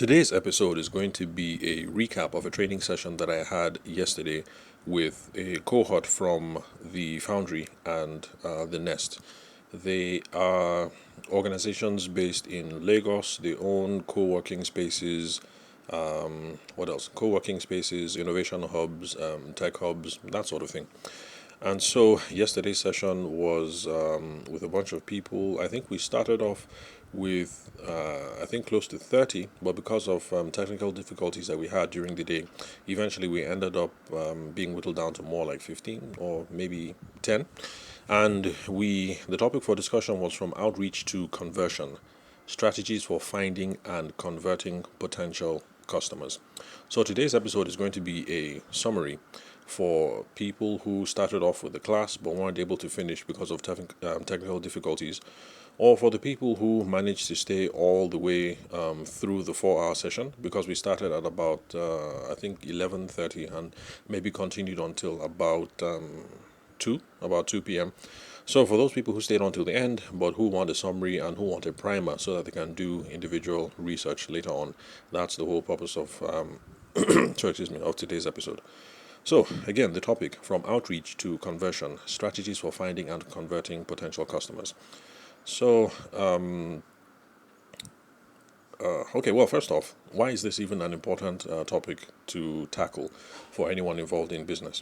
Today's episode is going to be a recap of a training session that I had yesterday with a cohort from the Foundry and the Nest. They are organizations based in Lagos. They own co-working spaces. What else? Co-working spaces, innovation hubs, tech hubs, that sort of thing. And so yesterday's session was with a bunch of people. I think we started off with I think close to 30, but because of technical difficulties that we had during the day, eventually we ended up being whittled down to more like 15 or maybe 10. And the topic for discussion was from outreach to conversion, strategies for finding and converting potential customers. So today's episode is going to be a summary for people who started off with the class but weren't able to finish because of technical difficulties, or for the people who managed to stay all the way through the 4 hour session, because we started at about I think 11:30 and maybe continued until about 2 p.m. So for those people who stayed until the end but who want a summary and who want a primer so that they can do individual research later on, that's the whole purpose of of today's episode. So, again, the topic from outreach to conversion, strategies for finding and converting potential customers. So, okay, well, first off, why is this even an important topic to tackle for anyone involved in business?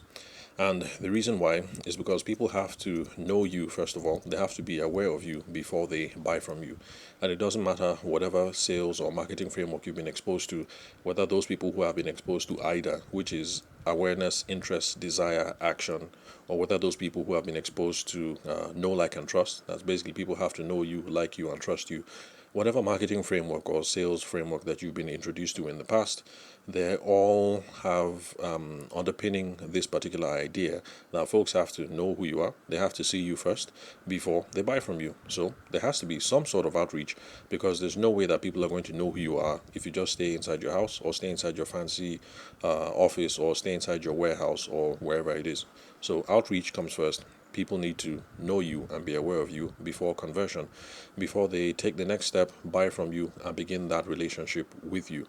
And the reason why is because people have to know you, first of all. They have to be aware of you before they buy from you. And it doesn't matter whatever sales or marketing framework you've been exposed to, whether those people who have been exposed to either, which is awareness, interest, desire, action, or whether those people who have been exposed to know, like, and trust. That's basically people have to know you, like you, and trust you. Whatever marketing framework or sales framework that you've been introduced to in the past, they all have underpinning this particular idea that folks have to know who you are. They have to see you first before they buy from you. So there has to be some sort of outreach, because there's no way that people are going to know who you are if you just stay inside your house or stay inside your fancy office or stay inside your warehouse or wherever it is. So outreach comes first. People need to know you and be aware of you before conversion, before they take the next step, buy from you, and begin that relationship with you.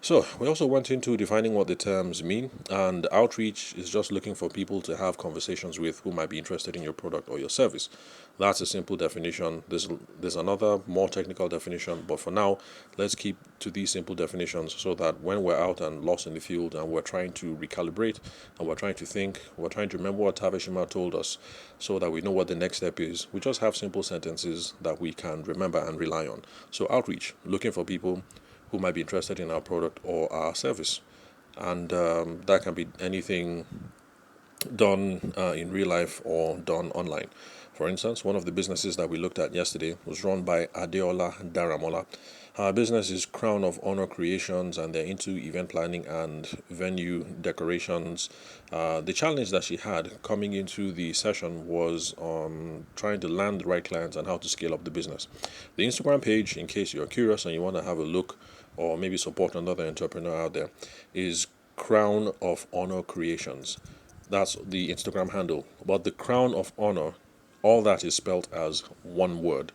So, we also went into defining what the terms mean, and outreach is just looking for people to have conversations with who might be interested in your product or your service. That's a simple definition. There's another more technical definition, but for now, let's keep to these simple definitions so that when we're out and lost in the field and we're trying to recalibrate and we're trying to think, we're trying to remember what Taveshima told us so that we know what the next step is, we just have simple sentences that we can remember and rely on. So, outreach, looking for people who might be interested in our product or our service. And that can be anything done in real life or done online. For instance, one of the businesses that we looked at yesterday was run by Adeola Daramola. Her business is Crown of Honor Creations, and they're into event planning and venue decorations. The challenge that she had coming into the session was trying to land the right clients and how to scale up the business. The Instagram page, in case you're curious and you want to have a look or maybe support another entrepreneur out there, is Crown of Honor Creations. That's the Instagram handle. But the Crown of Honor, all that is spelled as one word,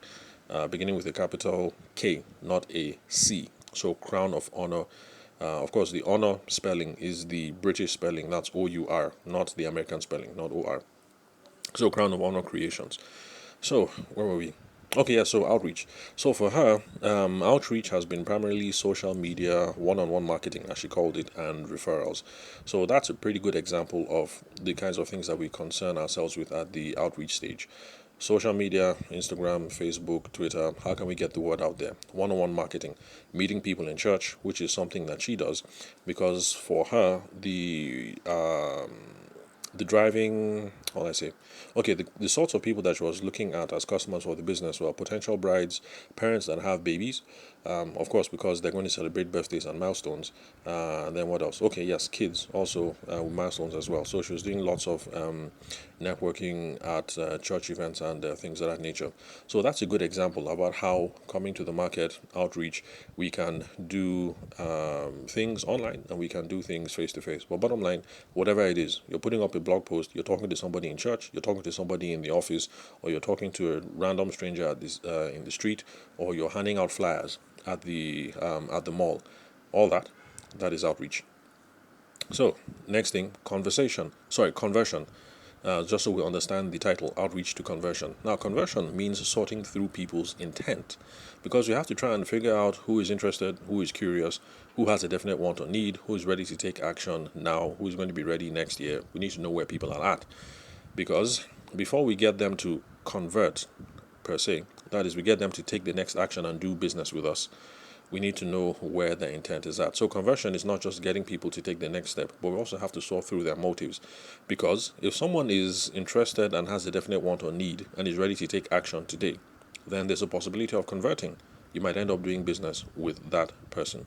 beginning with a capital K, not a C. So Crown of Honor. Of course, the honor spelling is the British spelling. That's O-U-R, not the American spelling, not O-R. So Crown of Honor Creations. So where were we? Okay, yeah, so outreach. So for her, outreach has been primarily social media, one-on-one marketing, as she called it, and referrals. So that's a pretty good example of the kinds of things that we concern ourselves with at the outreach stage. Social media, Instagram, Facebook, Twitter, how can we get the word out there? One-on-one marketing, meeting people in church, which is something that she does, because for her, the driving, how do I say? Okay, the sorts of people that she was looking at as customers for the business were potential brides, parents that have babies, of course, because they're going to celebrate birthdays and milestones. And then what else? Okay, yes, kids also with milestones as well. So she was doing lots of networking at church events and things of that nature. So that's a good example about how coming to the market outreach, we can do things online and we can do things face to face. But bottom line, whatever it is, you're putting up a blog post, you're talking to somebody in church, you're talking to somebody in the office, or you're talking to a random stranger at this in the street, or you're handing out flyers. at the mall. All that is outreach. So next thing, conversion. Just so we understand the title, outreach to conversion. Now, conversion means sorting through people's intent, because you have to try and figure out who is interested, who is curious, who has a definite want or need, who is ready to take action now, who is going to be ready next year. We need to know where people are at, because before we get them to convert per se, that is, we get them to take the next action and do business with us, we need to know where their intent is at. So conversion is not just getting people to take the next step, but we also have to sort through their motives. Because if someone is interested and has a definite want or need and is ready to take action today, then there's a possibility of converting. You might end up doing business with that person.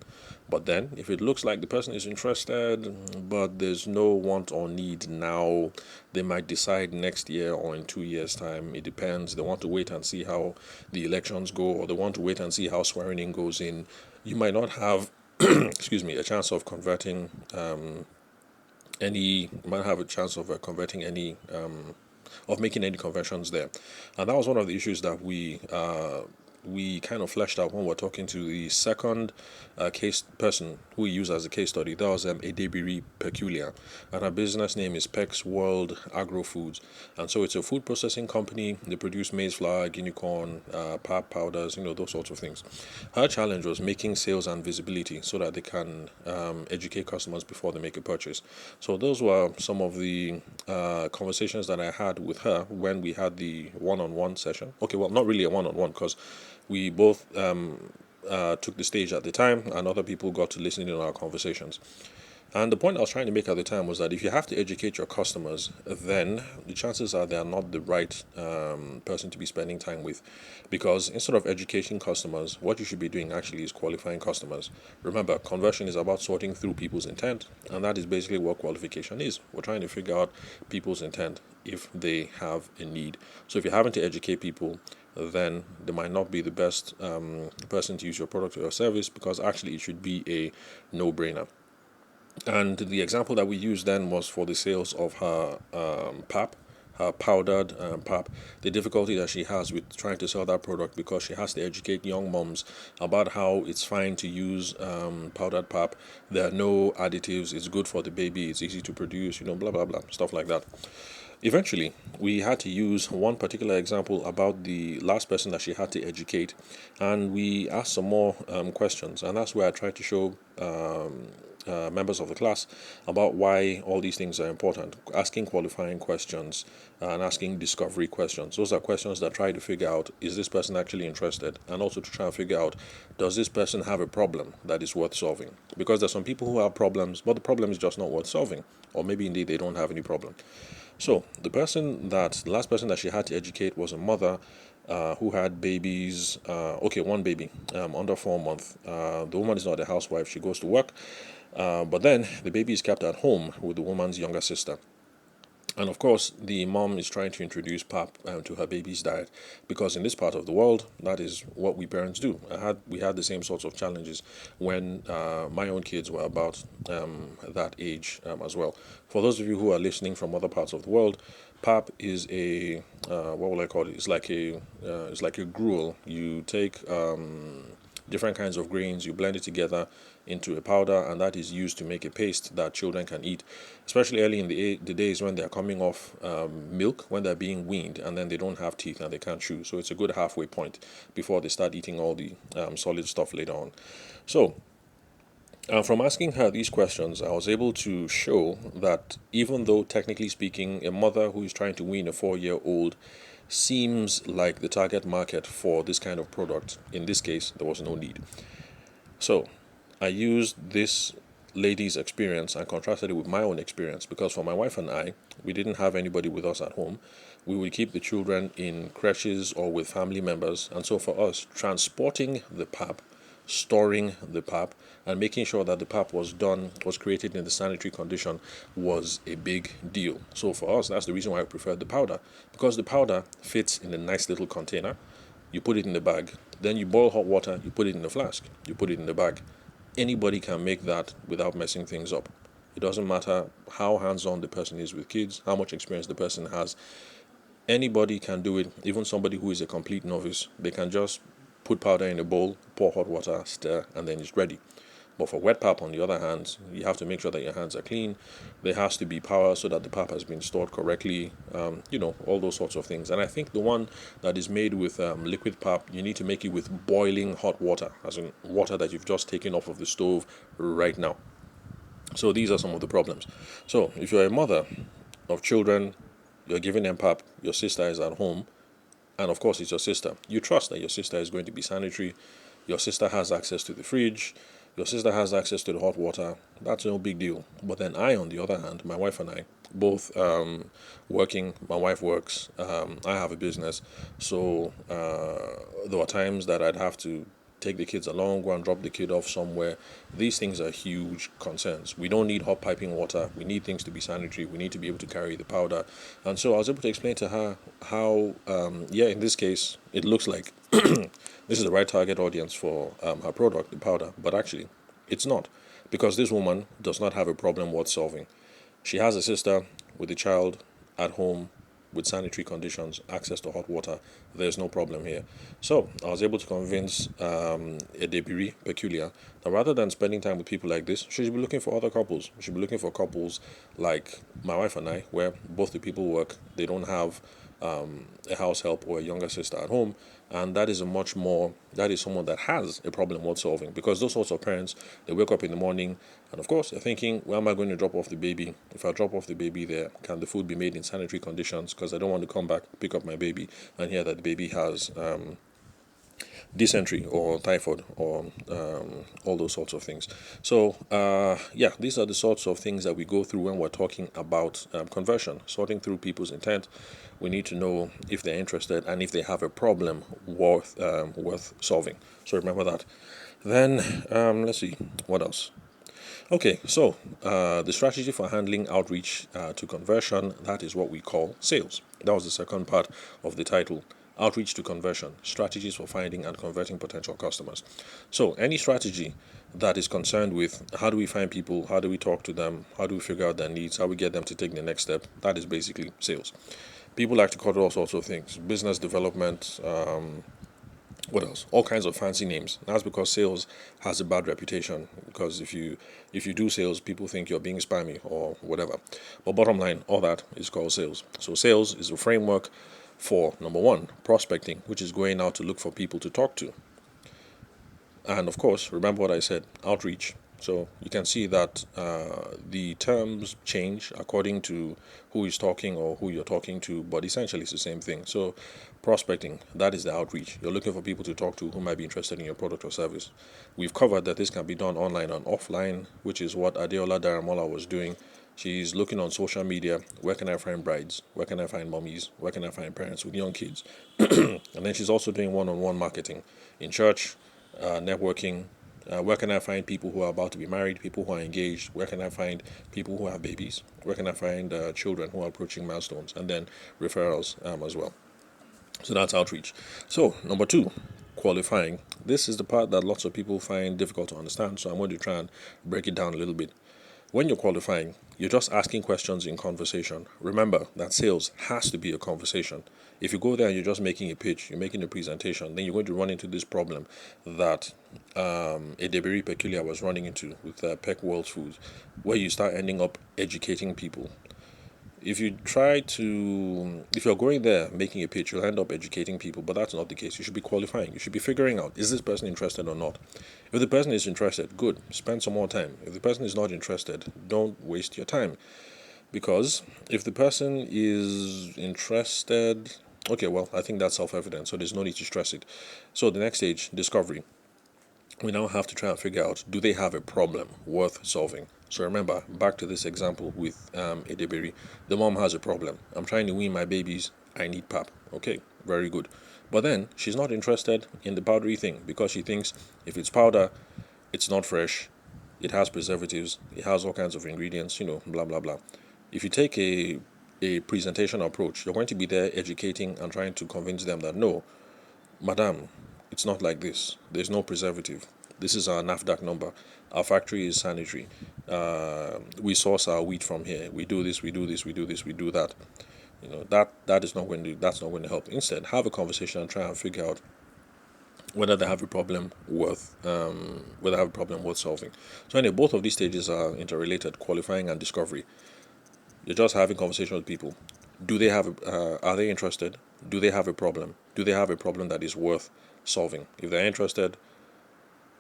But then, if it looks like the person is interested, but there's no want or need now, they might decide next year or in 2 years' time. It depends. They want to wait and see how the elections go, or they want to wait and see how swearing in goes in. You might not have, excuse me, a chance of converting any. Might have a chance of converting any. Of making any conversions there, and that was one of the issues that we kind of fleshed out when we're talking to the second case person who we use as a case study. That was Edebiri Peculiar, and her business name is Pex World Agro Foods, and so it's a food processing company. They produce maize flour, guinea corn, pap powders, those sorts of things. Her challenge was making sales and visibility so that they can educate customers before they make a purchase. So those were some of the conversations that I had with her when we had the one-on-one session. Okay, well, not really a one-on-one, because we both took the stage at the time, and other people got to listen in on our conversations. And the point I was trying to make at the time was that if you have to educate your customers, then the chances are they are not the right person to be spending time with. Because instead of educating customers, what you should be doing actually is qualifying customers. Remember, conversion is about sorting through people's intent, and that is basically what qualification is. We're trying to figure out people's intent if they have a need. So if you're having to educate people, then they might not be the best person to use your product or your service, because actually it should be a no-brainer. And the example that we used then was for the sales of her pap, her powdered pap. The difficulty that she has with trying to sell that product, because she has to educate young moms about how it's fine to use powdered pap. There are no additives. It's good for the baby. It's easy to produce. Blah blah blah, stuff like that. Eventually, we had to use one particular example about the last person that she had to educate, and we asked some more questions, and that's where I tried to show members of the class about why all these things are important. Asking qualifying questions and asking discovery questions. Those are questions that try to figure out, is this person actually interested? And also to try and figure out, does this person have a problem that is worth solving? Because there's some people who have problems, but the problem is just not worth solving. Or maybe indeed they don't have any problem. So the last person that she had to educate was a mother who had babies, one baby, under 4 months. The woman is not a housewife, she goes to work, but then the baby is kept at home with the woman's younger sister. And of course, the mom is trying to introduce pap to her baby's diet, because in this part of the world, that is what we parents do. We had the same sorts of challenges when my own kids were about that age as well. For those of you who are listening from other parts of the world, pap is a what will I call it? It's like a gruel. You take different kinds of grains, you blend it together into a powder, and that is used to make a paste that children can eat, especially early in the days when they're coming off milk, when they're being weaned, and then they don't have teeth and they can't chew. So it's a good halfway point before they start eating all the solid stuff later on. So from asking her these questions, I was able to show that even though technically speaking, a mother who is trying to wean a 4-year-old seems like the target market for this kind of product, in this case, there was no need. So I used this lady's experience and contrasted it with my own experience, because for my wife and I, we didn't have anybody with us at home. We would keep the children in creches or with family members, and so for us, transporting the pap, storing the pap, and making sure that the pap was created in the sanitary condition was a big deal. So for us, that's the reason why I preferred the powder, because the powder fits in a nice little container. You put it in the bag, then you boil hot water, you put it in the flask, you put it in the bag. Anybody can make that without messing things up. It doesn't matter how hands-on the person is with kids, how much experience the person has. Anybody can do it, even somebody who is a complete novice. They can just put powder in a bowl, pour hot water, stir, and then it's ready. But for wet pap, on the other hand, you have to make sure that your hands are clean. There has to be power so that the pap has been stored correctly. All those sorts of things. And I think the one that is made with liquid pap, you need to make it with boiling hot water, as in water that you've just taken off of the stove right now. So these are some of the problems. So if you're a mother of children, you're giving them pap, your sister is at home, and of course it's your sister. You trust that your sister is going to be sanitary. Your sister has access to the fridge. Your sister has access to the hot water. That's no big deal. But then I, on the other hand, my wife and I, both working. My wife works. I have a business. So there were times that I'd have to take the kids along, go and drop the kid off somewhere. These things are huge concerns. We don't need hot piping water. We need things to be sanitary. We need to be able to carry the powder. And so I was able to explain to her how, in this case, it looks like this is the right target audience for her product, the powder, but actually it's not, because this woman does not have a problem worth solving. She has a sister with a child at home with sanitary conditions, access to hot water. There's no problem here. So I was able to convince Edebiri Peculiar that rather than spending time with people like this, she should be looking for other couples. She should be looking for couples like my wife and I, where both the people work. They don't have a house help or a younger sister at home, and that is someone that has a problem worth solving, because those sorts of parents, they wake up in the morning and of course they're thinking, where am I going to drop off the baby? If I drop off the baby there, can the food be made in sanitary conditions? Because I don't want to come back, pick up my baby and hear that the baby has dysentery or typhoid or all those sorts of things. So these are the sorts of things that we go through when we're talking about conversion, sorting through people's intent. We need to know if they're interested and if they have a problem worth solving. So remember that. Then let's see what else. Okay, so the strategy for handling outreach to conversion, that is what we call sales. That was the second part of the title. Outreach to conversion, strategies for finding and converting potential customers. So any strategy that is concerned with how do we find people, how do we talk to them, how do we figure out their needs, how we get them to take the next step, that is basically sales. People like to call it all sorts of things, business development, what else? All kinds of fancy names. That's because sales has a bad reputation. Because if you do sales, people think you're being spammy or whatever. But bottom line, all that is called sales. So sales is a framework for, number one, prospecting, which is going out to look for people to talk to. And of course, remember what I said, outreach. So you can see that the terms change according to who is talking or who you're talking to, but essentially it's the same thing. So prospecting, that is the outreach. You're looking for people to talk to who might be interested in your product or service. We've covered that this can be done online and offline, which is what Adeola Daramola was doing. She's looking on social media. Where can I find brides? Where can I find mummies? Where can I find parents with young kids? And then she's also doing one-on-one marketing in church, networking. Where can I find people who are about to be married, people who are engaged? Where can I find people who have babies? Where can I find children who are approaching milestones? And then referrals as well. So that's outreach. So number two, qualifying. This is the part that lots of people find difficult to understand. So I'm going to try and break it down a little bit. When you're qualifying, you're just asking questions in conversation. Remember that sales has to be a conversation. If you go there and you're just making a pitch, you're making a presentation, then you're going to run into this problem that Edebiri Peculiar was running into with Peck World Foods, where you start ending up educating people. If you're going there making a pitch, you'll end up educating people, but that's not the case. You should be qualifying. You should be figuring out, is this person interested or not? If the person is interested, good, spend some more time. If the person is not interested, don't waste your time. Because if the person is interested, okay, well, I think that's self-evident, so there's no need to stress it. So the next stage, discovery. We now have to try and figure out, do they have a problem worth solving? So remember, back to this example with Edebiri. The mom has a problem. I'm trying to wean my babies. I need pap. Okay, very good. But then she's not interested in the powdery thing because she thinks if it's powder, it's not fresh. It has preservatives. It has all kinds of ingredients, blah, blah, blah. If you take a presentation approach, you're going to be there educating and trying to convince them that no, madam, it's not like this. There's no preservative. This is our NAFDAC number. Our factory is sanitary. We source our wheat from here. We do this, we do this, we do this, we do that. That's not going to help. Instead, have a conversation and try and figure out, whether they have a problem worth whether they have a problem worth solving. So anyway, both of these stages are interrelated: qualifying and discovery. You're just having conversation with people. Do they have are they interested? Do they have a problem? Do they have a problem that is worth solving? If they're interested,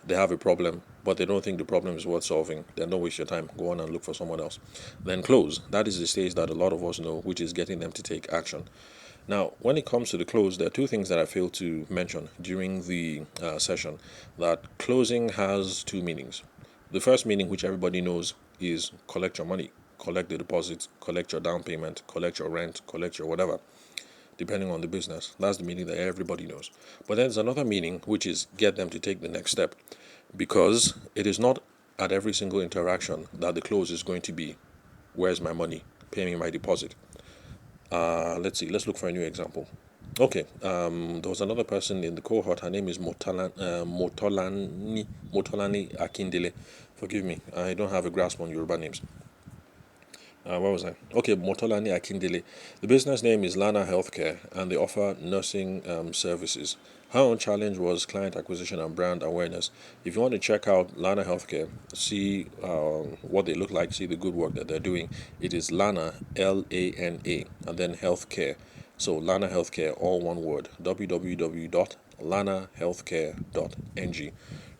they have a problem, but they don't think the problem is worth solving, then don't waste your time. Go on and look for someone else. Then close. That is the stage that a lot of us know, which is getting them to take action. Now, when it comes to the close, there are two things that I failed to mention during the session. That closing has two meanings. The first meaning, which everybody knows, is collect your money, collect the deposit, collect your down payment, collect your rent, collect your whatever, depending on the business. That's the meaning that everybody knows. But there's another meaning, which is get them to take the next step, because it is not at every single interaction that the close is going to be, where's my money, pay me my deposit. Let's see, let's look for a new example. Okay, there was another person in the cohort. Her name is Motolani Akindele. Forgive me, I don't have a grasp on Yoruba names. Where was I? Okay, Motolani Akindele. The business name is Lana Healthcare, and they offer nursing services. Her own challenge was client acquisition and brand awareness. If you want to check out Lana Healthcare, see what they look like, see the good work that they're doing, it is Lana, Lana, and then Healthcare. So Lana Healthcare, all one word, www.lanahealthcare.ng.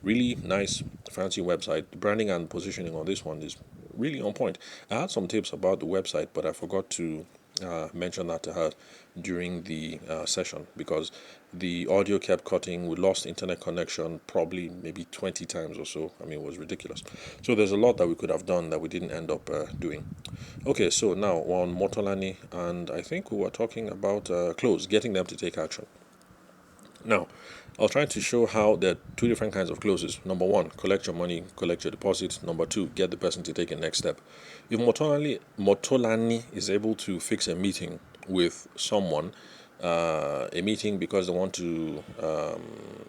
Really nice, fancy website. The branding and positioning on this one is really on point. I had some tips about the website, but I forgot to mention that to her during the session because the audio kept cutting. We lost internet connection probably maybe 20 times or so. I mean, it was ridiculous. So there's a lot that we could have done that we didn't end up doing. Okay, so now on Motolani, and I think we were talking about close, getting them to take action. Now, I was trying to show how there are two different kinds of closes. Number one, collect your money, collect your deposit. Number two, get the person to take a next step. If Motolani is able to fix a meeting with someone, a meeting because they want to,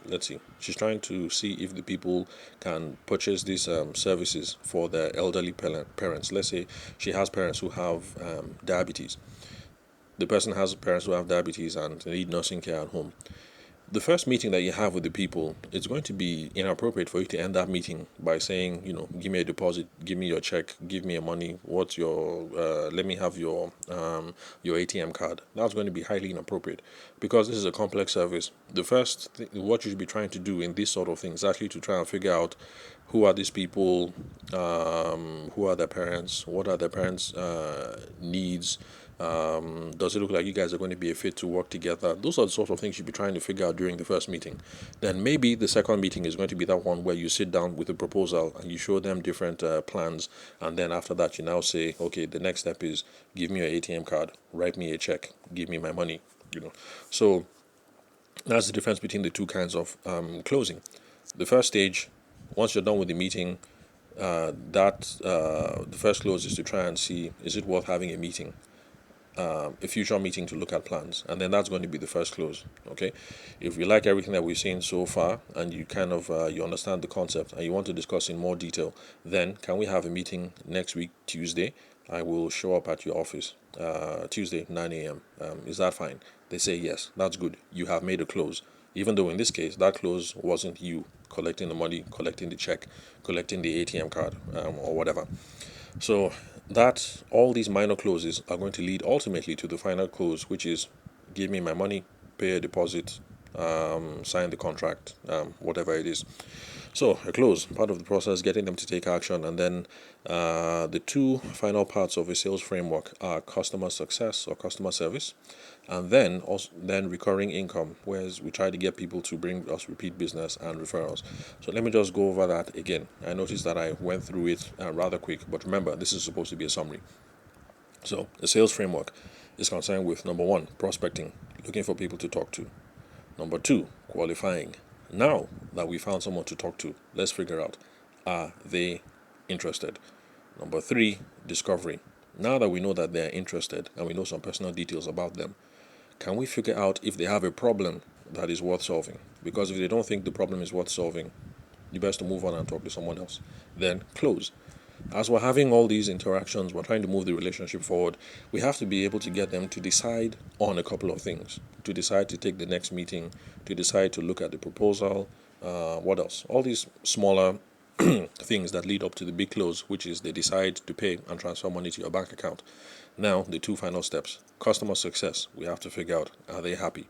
let's see, she's trying to see if the people can purchase these services for their elderly parents. Let's say she has parents who have diabetes. The person has parents who have diabetes and they need nursing care at home. The first meeting that you have with the people, it's going to be inappropriate for you to end that meeting by saying, give me a deposit, give me your check, give me your money. What's your? Let me have your ATM card. That's going to be highly inappropriate because this is a complex service. The first thing, what you should be trying to do in this sort of thing is actually to try and figure out who are these people, who are their parents, what are their parents' needs. Does it look like you guys are going to be a fit to work together? Those are the sort of things you'll be trying to figure out during the first meeting. Then maybe the second meeting is going to be that one where you sit down with a proposal and you show them different plans, and then after that you now say, okay, the next step is give me your ATM card, write me a check, give me my money. So that's the difference between the two kinds of closing. The first stage, once you're done with the meeting, the first close is to try and see, is it worth having a meeting, a future meeting to look at plans, and then that's going to be the first close. Okay, if you like everything that we've seen so far and you kind of you understand the concept and you want to discuss in more detail, then can we have a meeting next week Tuesday? I will show up at your office Tuesday 9 a.m. Is that fine? They say yes. That's good. You have made a close, even though in this case that close wasn't you collecting the money, collecting the check, collecting the ATM card, or whatever. So that all these minor closes are going to lead ultimately to the final close, which is give me my money, pay a deposit, sign the contract, whatever it is. So a close, part of the process, getting them to take action, and then the two final parts of a sales framework are customer success or customer service, and then recurring income, whereas we try to get people to bring us repeat business and referrals. So let me just go over that again. I noticed that I went through it rather quick, but remember, this is supposed to be a summary. So the sales framework is concerned with number one, prospecting, looking for people to talk to. Number two, qualifying. Now that we found someone to talk to, let's figure out, are they interested? Number three, discovery. Now that we know that they're interested and we know some personal details about them, can we figure out if they have a problem that is worth solving? Because if they don't think the problem is worth solving, you best to move on and talk to someone else. Then close. As we're having all these interactions, we're trying to move the relationship forward. We have to be able to get them to decide on a couple of things, to decide to take the next meeting, to decide to look at the proposal. What else? All these smaller things that lead up to the big close, which is they decide to pay and transfer money to your bank account. Now, the two final steps: customer success. We have to figure out, are they happy?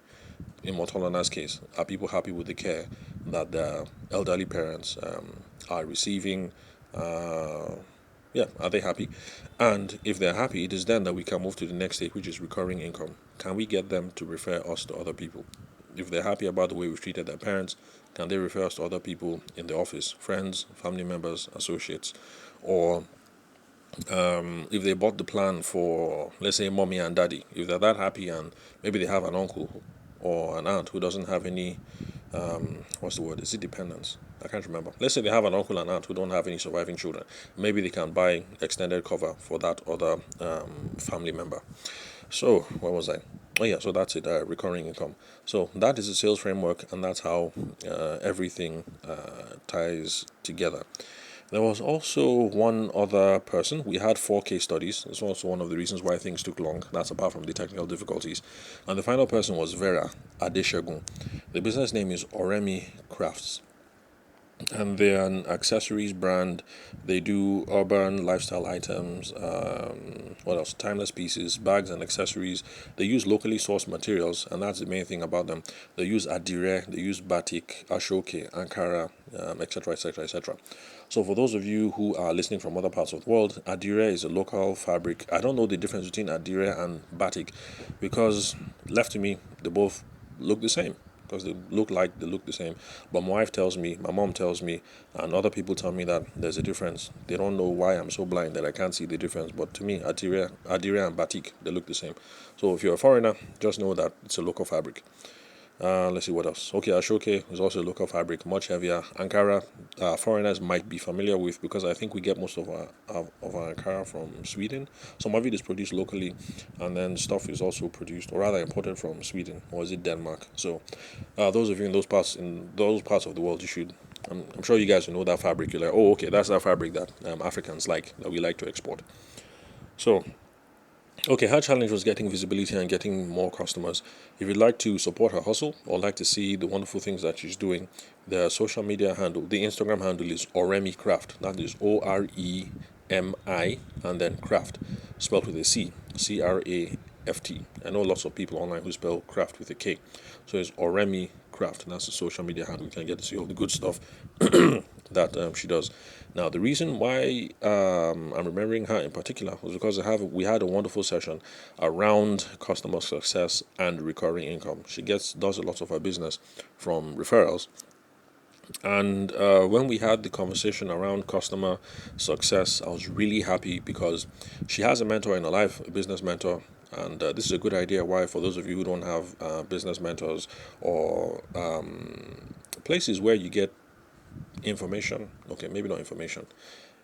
In Motolana's case, are people happy with the care that their elderly parents are receiving? Uh, yeah, are they happy? And if they're happy, it is then that we can move to the next stage, which is recurring income. Can we get them to refer us to other people? If they're happy about the way we've treated their parents, can they refer us to other people in the office, friends, family members, associates? Or if they bought the plan for, let's say, mommy and daddy, if they're that happy and maybe they have an uncle or an aunt who doesn't have any, what's the word? Is it dependence? I can't remember. Let's say they have an uncle and aunt who don't have any surviving children. Maybe they can buy extended cover for that other family member. So, where was I? Oh, yeah, so that's it, recurring income. So, that is the sales framework, and that's how everything ties together. There was also one other person. We had 4 case studies. That's also one of the reasons why things took long. That's apart from the technical difficulties. And the final person was Vera Adeshagun. The business name is Oremi Crafts, and they're an accessories brand. They do urban lifestyle items, what else? Timeless pieces, bags, and accessories. They use locally sourced materials, and that's the main thing about them. They use adire, they use batik, ashoke, ankara, etc., etc., etc. So for those of you who are listening from other parts of the world, adire is a local fabric. I don't know the difference between adire and batik, because left to me, they both look the same, because they look the same. But my wife tells me, my mom tells me, and other people tell me that there's a difference. They don't know why I'm so blind that I can't see the difference. But to me, adire and batik, they look the same. So if you're a foreigner, just know that it's a local fabric. Let's see what else. Okay, Ashoke is also a local fabric, much heavier. Ankara, foreigners might be familiar with, because I think we get most of our Ankara from Sweden. Some of it is produced locally, and then stuff is also produced, or rather imported, from Sweden, or is it Denmark? So, those of you in those parts of the world, you should. I'm sure you guys know that fabric. You're like, oh, okay, that's that fabric that Africans like, that we like to export. So, okay, her challenge was getting visibility and getting more customers. If you'd like to support her hustle or like to see the wonderful things that she's doing, the social media handle, the Instagram handle is Oremi Craft. That is OREMI and then craft, spelled with a C, CRAFT. I know lots of people online who spell craft with a K. So it's Oremi Craft, and that's the social media handle. You can get to see all the good stuff that she does. Now, the reason why I'm remembering her in particular was because we had a wonderful session around customer success and recurring income. She does a lot of her business from referrals. And when we had the conversation around customer success, I was really happy because she has a mentor in her life, a business mentor. And this is a good idea why, for those of you who don't have business mentors or places where you get information, okay, maybe not information,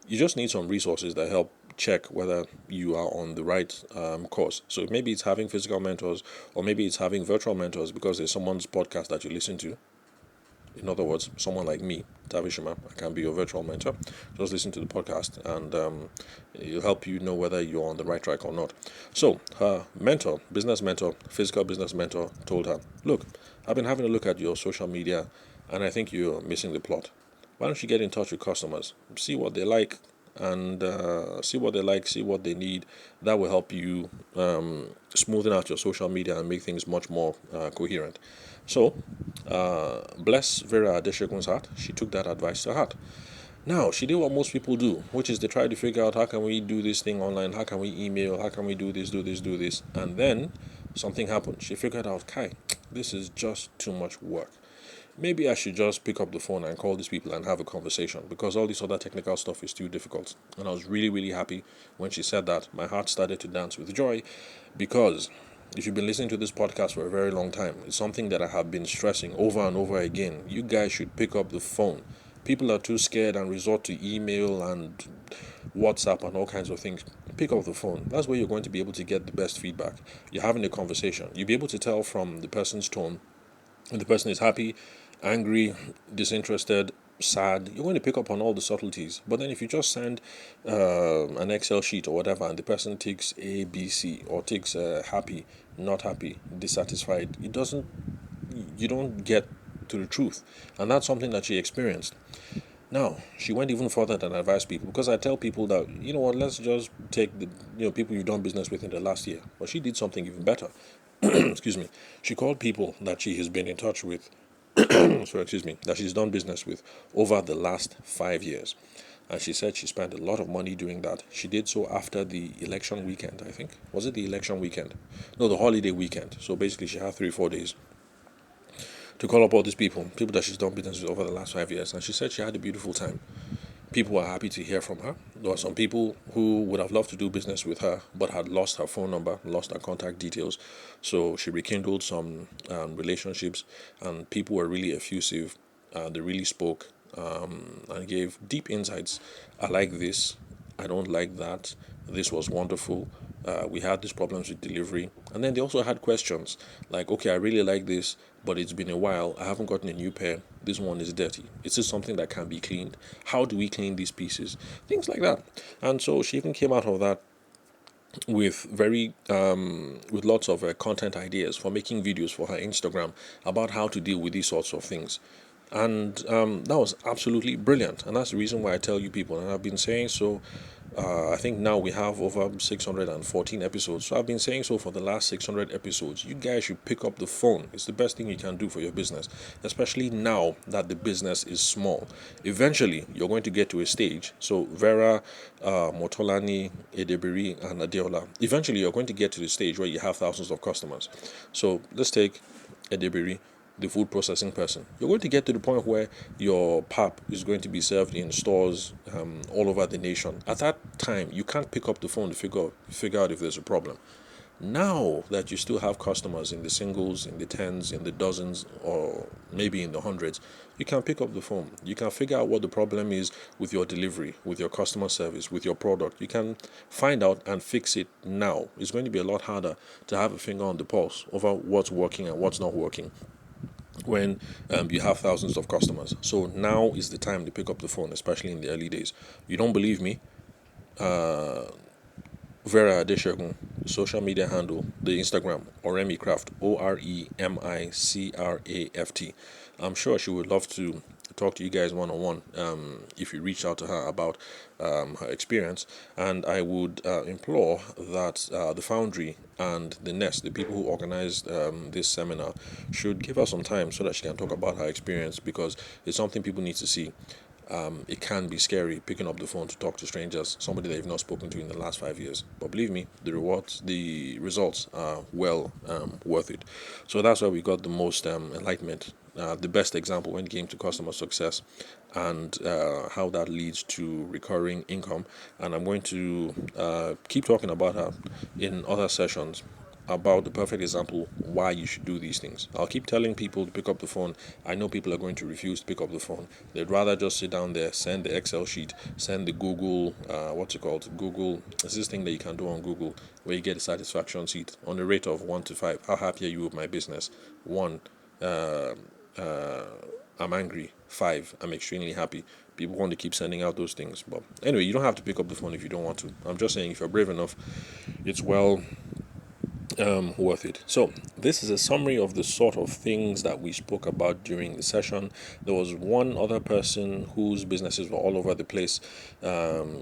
you just need some resources that help check whether you are on the right course. So maybe it's having physical mentors, or maybe it's having virtual mentors because there's someone's podcast that you listen to. In other words, someone like me, Tavishima, I can be your virtual mentor. Just listen to the podcast, and it'll help you know whether you're on the right track or not. So her mentor, business mentor, physical business mentor, told her, look, I've been having a look at your social media, and I think you're missing the plot. Why don't you get in touch with customers, see what they like, and see what they need. That will help you smoothen out your social media and make things much more coherent. So, bless Vera Adeshagun's heart. She took that advice to heart. Now, she did what most people do, which is they try to figure out, how can we do this thing online, how can we email, how can we do this, and then something happened. She figured out, Kai, this is just too much work. Maybe I should just pick up the phone and call these people and have a conversation, because all this other technical stuff is too difficult. And I was really, really happy when she said that. My heart started to dance with joy, because if you've been listening to this podcast for a very long time, it's something that I have been stressing over and over again. You guys should pick up the phone. People are too scared and resort to email and WhatsApp and all kinds of things. Pick up the phone. That's where you're going to be able to get the best feedback. You're having a conversation. You'll be able to tell from the person's tone if the person is happy, angry, disinterested, sad, you're going to pick up on all the subtleties. But then if you just send an Excel sheet or whatever, and the person takes A, B, C, or takes happy, not happy, dissatisfied, you don't get to the truth. And that's something that she experienced. Now, she went even further than advise people, because I tell people that, you know what, let's just take the people you've done business with in the last year. But she did something even better. Excuse me. She called people that she has been in touch with, that she's done business with over the last 5 years. And she said she spent a lot of money doing that. She did so after the election weekend, I think. Was it the election weekend? No, the holiday weekend. So basically, she had 3 4 days to call up all these people that she's done business with over the last 5 years. And she said she had a beautiful time. People were happy to hear from her. There were some people who would have loved to do business with her but had lost her phone number, lost her contact details. So she rekindled some relationships, and people were really effusive. They really spoke and gave deep insights. I like this. I don't like that. This was wonderful. We had these problems with delivery. And then they also had questions like, okay, I really like this, but it's been a while. I haven't gotten a new pair. This one is dirty. Is this something that can be cleaned? How do we clean these pieces? Things like that. And so she even came out of that with with lots of content ideas for making videos for her Instagram about how to deal with these sorts of things. And that was absolutely brilliant. And that's the reason why I tell you people, and I've been saying so. I think now we have over 614 episodes. So I've been saying so for the last 600 episodes. You guys should pick up the phone. It's the best thing you can do for your business, especially now that the business is small. Eventually, you're going to get to a stage. So Vera, Motolani, Edebiri, and Adeola, eventually you're going to get to the stage where you have thousands of customers. So let's take Edebiri, the food processing person. You're going to get to the point where your pap is going to be served in stores all over the nation. At that time, you can't pick up the phone to figure out if there's a problem. Now that you still have customers in the singles, in the tens, in the dozens, or maybe in the hundreds, you can pick up the phone. You can figure out what the problem is with your delivery, with your customer service, with your product. You can find out and fix it now. It's going to be a lot harder to have a finger on the pulse over what's working and what's not working when you have thousands of customers. So now is the time to pick up the phone, especially in the early days. You don't believe me? Vera Adeshegun, social media handle, the Instagram, Oremi Craft, OREMICRAFT. I'm sure she would love to talk to you guys one on one if you reach out to her about her experience. And I would implore that the Foundry and the Nest, the people who organized this seminar, should give her some time so that she can talk about her experience, because it's something people need to see. It can be scary picking up the phone to talk to strangers, somebody that you've not spoken to in the last 5 years. But believe me, the results are well worth it. So that's why we got the most enlightenment, the best example when it came to customer success, and how that leads to recurring income. And I'm going to keep talking about her in other sessions, about the perfect example why you should do these things. I'll keep telling people to pick up the phone. I know people are going to refuse to pick up the phone. They'd rather just sit down there, send the Excel sheet, send the Google, what's it called? Google, it's this thing that you can do on Google where you get a satisfaction sheet on a rate of 1 to 5. How happy are you with my business? 1, I'm angry. 5, I'm extremely happy. People want to keep sending out those things. But anyway, you don't have to pick up the phone if you don't want to. I'm just saying, if you're brave enough, it's well worth it. So this is a summary of the sort of things that we spoke about during the session. There was one other person whose businesses were all over the place.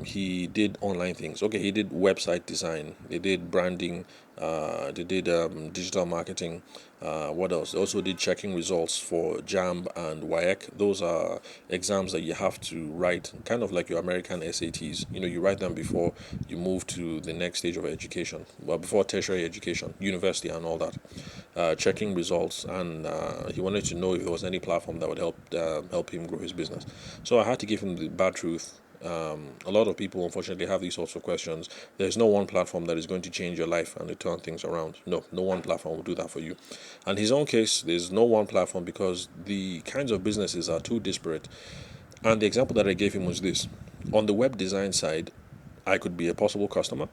He did online things. Okay, he did website design. They did branding. They did digital marketing. What else? They also did checking results for JAMB and WAEC. Those are exams that you have to write, kind of like your American SATs. You write them before you move to the next stage of education, well, before tertiary education, university, and all that. Checking results, and he wanted to know if there was any platform that would help him grow his business. So I had to give him the bad truth. A lot of people unfortunately have these sorts of questions. There's no one platform that is going to change your life and to turn things around. No one platform will do that for you. In his own case, there's no one platform because the kinds of businesses are too disparate. And the example that I gave him was this: on the web design side, I could be a possible customer.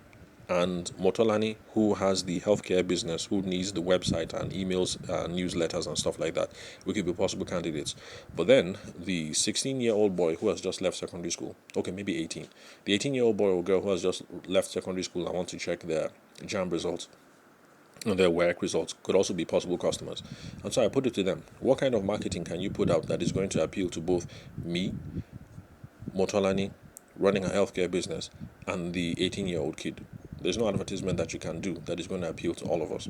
and Motolani, who has the healthcare business, who needs the website and emails, newsletters, and stuff like that, we could be possible candidates. But then the 16-year-old boy who has just left secondary school, okay, maybe 18, the 18-year-old boy or girl who has just left secondary school and want to check their JAM results and their work results could also be possible customers. And so I put it to them, what kind of marketing can you put out that is going to appeal to both me, Motolani, running a healthcare business, and the 18-year-old kid? There's no advertisement that you can do that is going to appeal to all of us.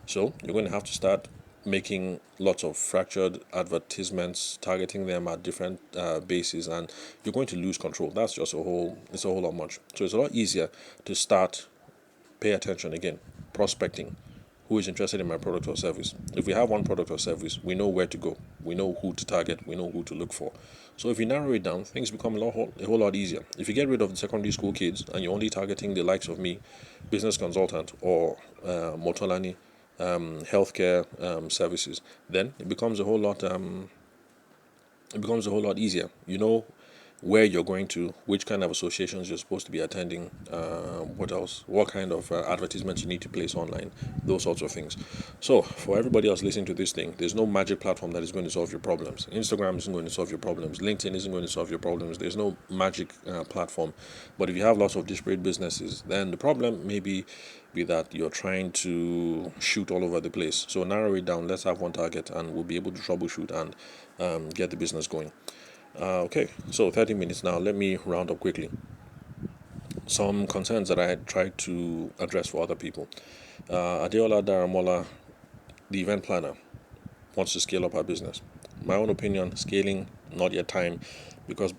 So you're going to have to start making lots of fractured advertisements, targeting them at different bases, and you're going to lose control. That's just it's a whole lot much. So it's a lot easier to start, pay attention again, prospecting. Who is interested in my product or service? If we have one product or service, we know where to go. We know who to target. We know who to look for. So if you narrow it down, things become a whole lot easier. If you get rid of the secondary school kids and you're only targeting the likes of me, business consultant, or Motolani, healthcare services, then it becomes a whole lot. It becomes a whole lot easier. You know where you're going to, which kind of associations you're supposed to be attending, what else, what kind of advertisements you need to place online, those sorts of things. So, for everybody else listening to this thing, there's no magic platform that is going to solve your problems. Instagram isn't going to solve your problems. LinkedIn isn't going to solve your problems. There's no magic platform. But if you have lots of disparate businesses, then the problem may be that you're trying to shoot all over the place. So, narrow it down. Let's have one target, and we'll be able to troubleshoot and get the business going. Okay, so 30 minutes now. Let me round up quickly. Some concerns that I had tried to address for other people. Adeola Daramola, the event planner, wants to scale up her business. My own opinion, scaling, not yet time, because,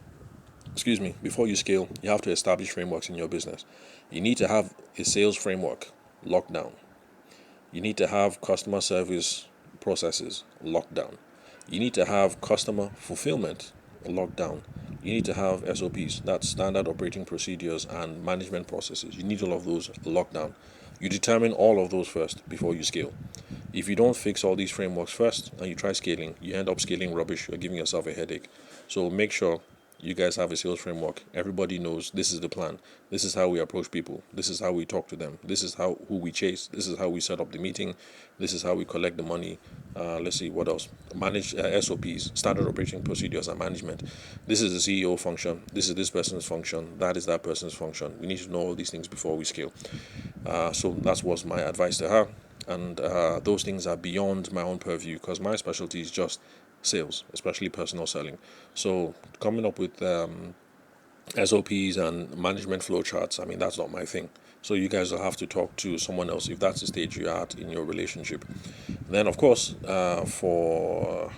before you scale, you have to establish frameworks in your business. You need to have a sales framework locked down. You need to have customer service processes locked down. You need to have customer fulfillment locked down. You need to have SOPs, that's standard operating procedures and management processes. You need all of those locked down. You determine all of those first before you scale. If you don't fix all these frameworks first and you try scaling, you end up scaling rubbish. You're giving yourself a headache. So make sure you guys have a sales framework. Everybody knows this is the plan. This is how we approach people. This is how we talk to them. This is who we chase. This is how we set up the meeting. This is how we collect the money. Let's see what else. Manage SOPs, standard operating procedures and management. This is the CEO function. This is this person's function. That is that person's function. We need to know all these things before we scale. So that was my advice to her. And those things are beyond my own purview because my specialty is just sales, especially personal selling. So coming up with SOPs and management flow charts, that's not my thing. So you guys will have to talk to someone else if that's the stage you're at in your relationship. Then, of course, for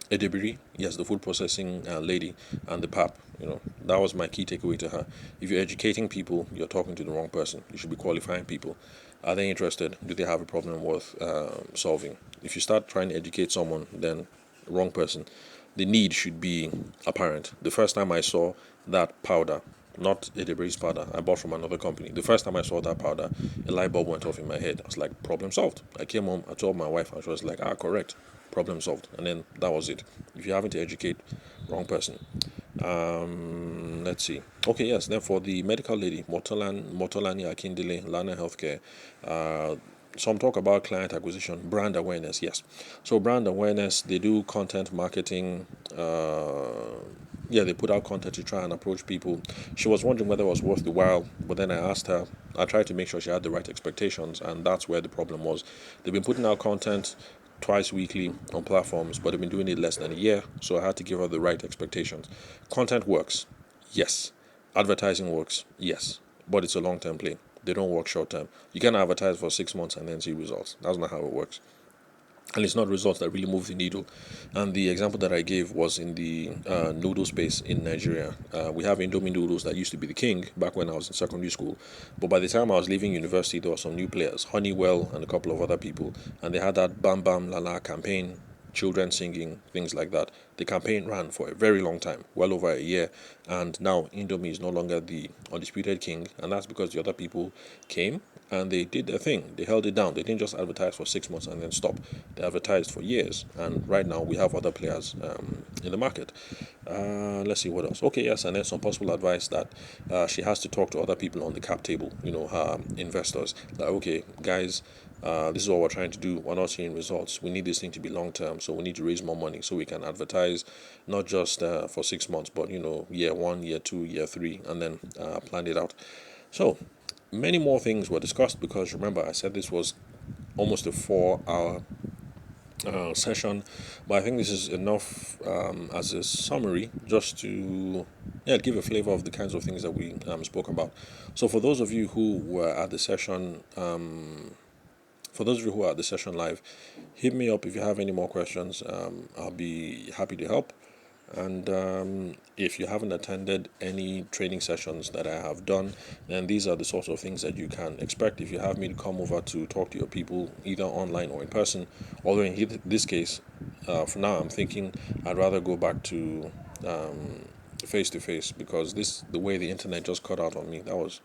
Edebiri, yes, the food processing lady, and the pap, that was my key takeaway to her. If you're educating people, you're talking to the wrong person. You should be qualifying people. Are they interested? Do they have a problem worth solving? If you start trying to educate someone, then wrong person. The need should be apparent. The first time I saw that powder, not Edebiri's powder, I bought from another company. The first time I saw that powder, a light bulb went off in my head. I was like, problem solved. I came home, I told my wife, and she was like, correct. Problem solved. And then that was it. If you're having to educate, wrong person. Let's see. Okay, yes. Then for the medical lady, Motolani Akindele, Lana Healthcare. Some talk about client acquisition, brand awareness. Yes. So brand awareness, they do content marketing. They put out content to try and approach people. She was wondering whether it was worth the while, but then I asked her. I tried to make sure she had the right expectations, and that's where the problem was. They've been putting out content twice weekly on platforms, but they've been doing it less than a year, so I had to give her the right expectations. Content works, yes. Advertising works, yes, but it's a long-term play. They don't work short-term. You can advertise for 6 months and then see results. That's not how it works. And it's not results that really move the needle. And the example that I gave was in the noodle space in Nigeria. We have Indomie noodles that used to be the king back when I was in secondary school. But by the time I was leaving university, there were some new players, Honeywell and a couple of other people. And they had that Bam Bam Lala campaign, children singing, things like that. The campaign ran for a very long time, well over a year. And now Indomie is no longer the undisputed king. And that's because the other people came and they did their thing. They held it down. They didn't just advertise for 6 months and then stop. They advertised for years, and right now we have other players in the market. Let's see what else. Okay, yes, and then some possible advice that she has to talk to other people on the cap table, her investors. Like, okay, guys, this is what we're trying to do. We're not seeing results. We need this thing to be long term, so we need to raise more money so we can advertise not just for 6 months, but year one, year two, year three, and then plan it out. So many more things were discussed because remember, I said this was almost a 4 hour session, but I think this is enough as a summary just to give a flavor of the kinds of things that we spoke about. So for those of you who were at the session, live, hit me up if you have any more questions. I'll be happy to help. And if you haven't attended any training sessions that I have done, then these are the sorts of things that you can expect if you have me to come over to talk to your people, either online or in person. Although in this case, for now, I'm thinking I'd rather go back to face to face because the way the internet just cut out on me, that was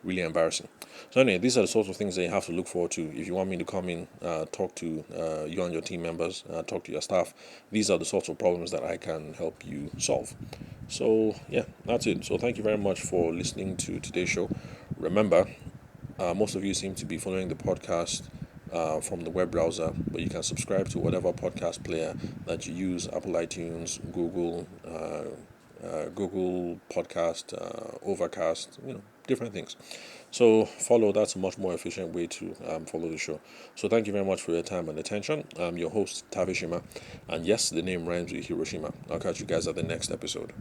really embarrassing. So anyway, these are the sorts of things that you have to look forward to if you want me to come in, talk to you and your team members, talk to your staff. These are the sorts of problems that I can help you solve. So yeah, that's it. So thank you very much for listening to today's show. Remember, most of you seem to be following the podcast from the web browser, but you can subscribe to whatever podcast player that you use: Apple iTunes, Google Podcast, Overcast, different things. So follow. That's a much more efficient way to follow the show. So thank you very much for your time and attention. I'm your host, Tavishima, and yes, the name rhymes with Hiroshima. I'll catch you guys at the next episode.